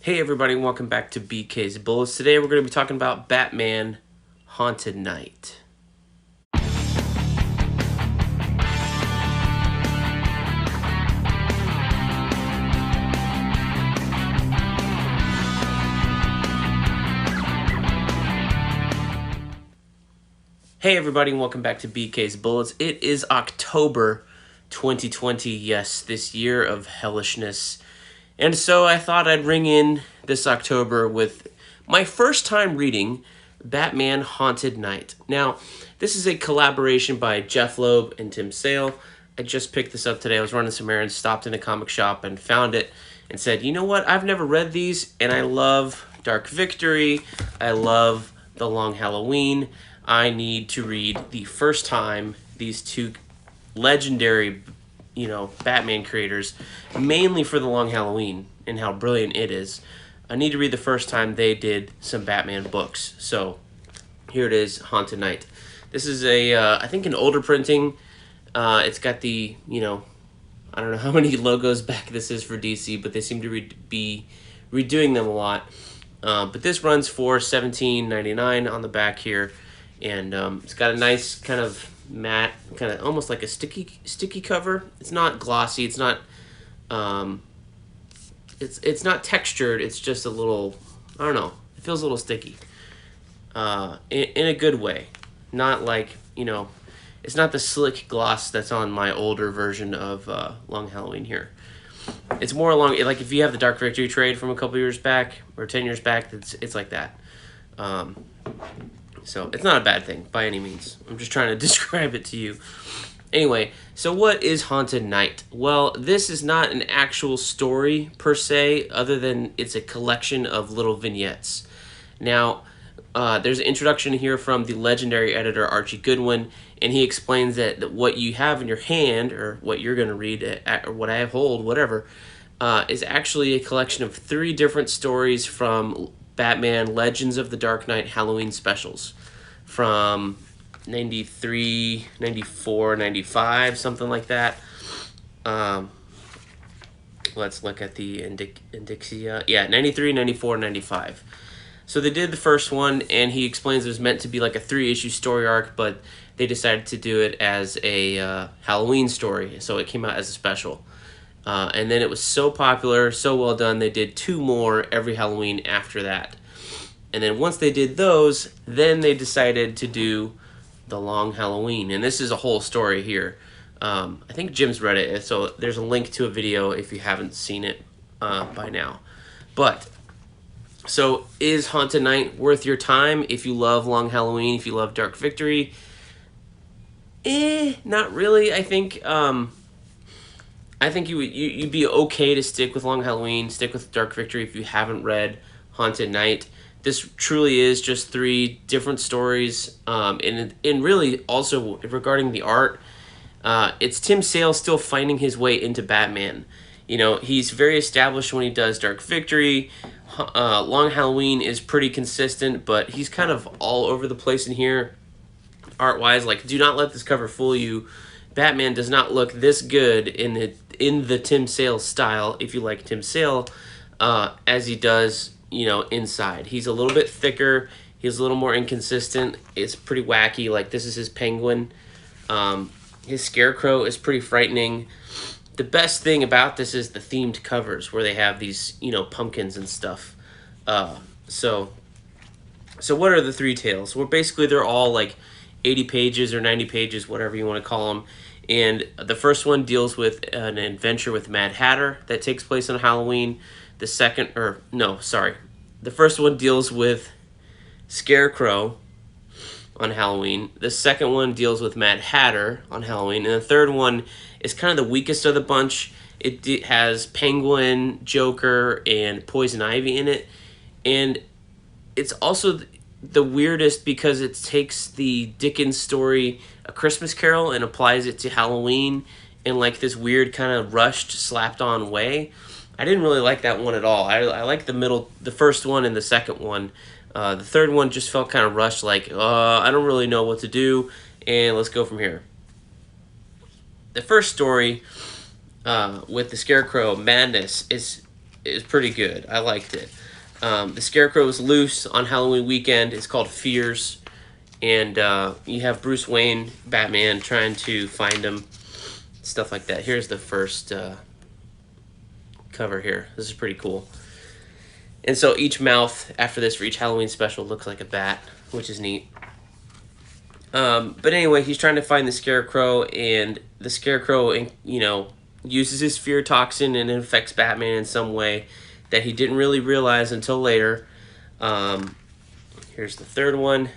Hey everybody, and welcome back to BK's Bullets. Today we're going to be talking about Batman Haunted Night. Hey everybody, and welcome back to BK's Bullets. It is October 2020, yes, this year of hellishness. And so I thought I'd ring in this October with my first time reading Batman Haunted Night. Now, this is a collaboration by Jeph Loeb and Tim Sale. I just picked this up today. I was running some errands, stopped in a comic shop, and found it and said, you know what? I've never read these, and I love Dark Victory. I love The Long Halloween. I need to read the first time these two legendary Batman creators, mainly for The Long Halloween and how brilliant it is. I need to read the first time they did some Batman books. So here it is, Haunted Night. This is I think an older printing. It's got the, I don't know how many logos back this is for DC, but they seem to be redoing them a lot. But this runs for $17.99 on the back here. And it's got a nice kind of matte, kind of almost like a sticky cover. It's not glossy. It's not it's not textured. It's just a little, I don't know. It feels a little sticky, in a good way. Not like, it's not the slick gloss that's on my older version of Long Halloween here. It's more along, like if you have the Dark Victory trade from a couple years back or 10 years back, it's like that. So it's not a bad thing by any means. I'm just trying to describe it to you. Anyway, so what is Haunted Night? Well, this is not an actual story per se, other than it's a collection of little vignettes. Now, there's an introduction here from the legendary editor Archie Goodwin, and he explains that what you have in your hand, or what you're going to read, or what I hold, whatever, is actually a collection of 3 different stories from Batman Legends of the Dark Knight Halloween specials from 93, 94, 95, something like that. Let's look at the Indixia. Yeah, 93, 94, 95. So they did the first one, and he explains it was meant to be like a 3-issue story arc, but they decided to do it as a Halloween story, so it came out as a special. And then it was so popular, so well done, they did 2 more every Halloween after that. And then once they did those, then they decided to do The Long Halloween. And this is a whole story here. I think Jim's read it, so there's a link to a video if you haven't seen it by now. But, so is Haunted Night worth your time if you love Long Halloween, if you love Dark Victory? Not really. I think you'd be okay to stick with Long Halloween, stick with Dark Victory if you haven't read Haunted Night. This truly is just 3 different stories, and really also regarding the art, it's Tim Sale still finding his way into Batman. He's very established when he does Dark Victory. Long Halloween is pretty consistent, but he's kind of all over the place in here, art-wise. Like, do not let this cover fool you. Batman does not look this good in the Tim Sale style, if you like Tim Sale, as he does, inside. He's a little bit thicker. He's a little more inconsistent. It's pretty wacky. Like, this is his Penguin. His Scarecrow is pretty frightening. The best thing about this is the themed covers, where they have these, pumpkins and stuff. So what are the 3 tales? Well, basically, they're all like 80 pages or 90 pages, whatever you want to call them. And the first one deals with an adventure with Mad Hatter that takes place on Halloween. The first one deals with Scarecrow on Halloween. The second one deals with Mad Hatter on Halloween. And the third one is kind of the weakest of the bunch. It has Penguin, Joker, and Poison Ivy in it. And it's also the weirdest because it takes the Dickens story, A Christmas Carol, and applies it to Halloween in like this weird kind of rushed, slapped-on way. I didn't really like that one at all. I like the first one and the second one. The third one just felt kind of rushed, like, I don't really know what to do, and let's go from here. The first story with the Scarecrow, Madness, is is pretty good. I liked it. The Scarecrow is loose on Halloween weekend. It's called Fears. And you have Bruce Wayne, Batman, trying to find him. Stuff like that. Here's the first cover here. This is pretty cool. And so each mouth after this for each Halloween special looks like a bat, which is neat. But anyway, he's trying to find the Scarecrow, and the Scarecrow, you know, uses his fear toxin and it affects Batman in some way that he didn't really realize until later. Here's the third one.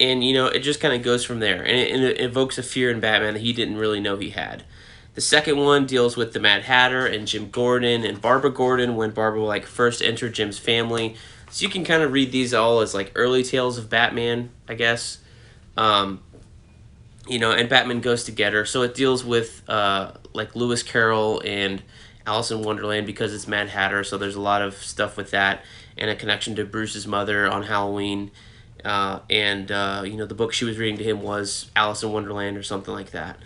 And, you know, it just kind of goes from there. And it evokes a fear in Batman that he didn't really know he had. The second one deals with the Mad Hatter and Jim Gordon and Barbara Gordon when Barbara, like, first entered Jim's family. So you can kind of read these all as, like, early tales of Batman, I guess. You know, and Batman goes to get her. So it deals with, like, Lewis Carroll and Alice in Wonderland because it's Mad Hatter. So there's a lot of stuff with that and a connection to Bruce's mother on Halloween. You know, the book she was reading to him was Alice in Wonderland or something like that.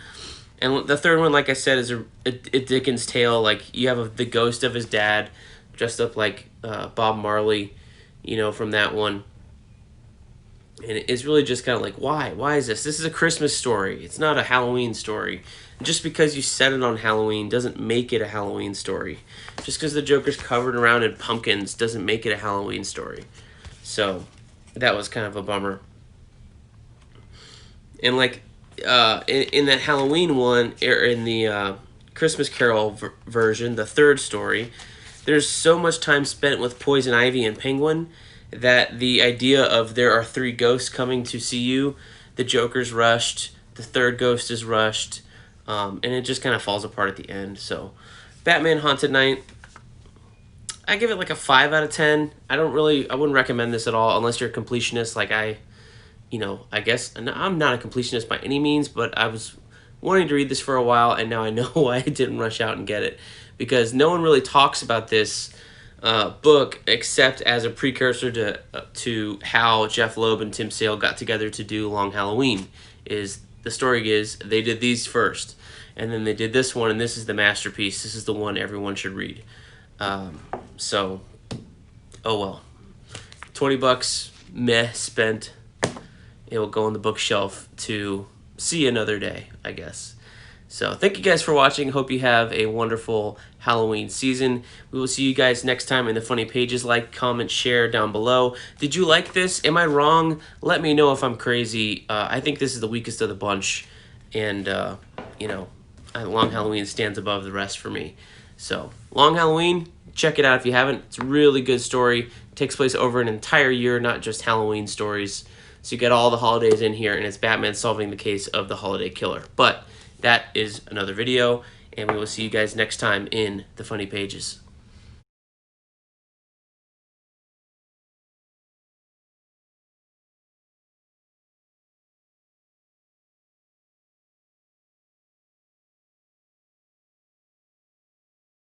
And the third one, like I said, is a Dickens tale. Like, you have the ghost of his dad dressed up like Bob Marley, you know, from that one. And it's really just kind of like, why? Why is this? This is a Christmas story. It's not a Halloween story. And just because you set it on Halloween doesn't make it a Halloween story. Just because the Joker's covered around in pumpkins doesn't make it a Halloween story. So that was kind of a bummer. And like in that Halloween one, or in the Christmas Carol version, the third story, there's so much time spent with Poison Ivy and Penguin that the idea of there are 3 ghosts coming to see you, the Joker's rushed, the third ghost is rushed, and it just kind of falls apart at the end. So Batman Haunted Night, I give it like a 5 out of 10. I wouldn't recommend this at all unless you're a completionist like I guess I'm not a completionist by any means, but I was wanting to read this for a while, and now I know why I didn't rush out and get it, because no one really talks about this book except as a precursor to how Jeph Loeb and Tim Sale got together to do Long Halloween. The story is they did these first, and then they did this one, and this is the masterpiece. This is the one everyone should read. So, oh well. $20, meh, spent. It will go on the bookshelf to see another day, I guess. So thank you guys for watching. Hope you have a wonderful Halloween season. We will see you guys next time in the funny pages. Like, comment, share down below. Did you like this? Am I wrong? Let me know if I'm crazy. I think this is the weakest of the bunch. And, you know, Long Halloween stands above the rest for me. So, Long Halloween, check it out if you haven't. It's a really good story. It takes place over an entire year, not just Halloween stories. So you get all the holidays in here, and it's Batman solving the case of the holiday killer. But that is another video, and we will see you guys next time in the funny pages.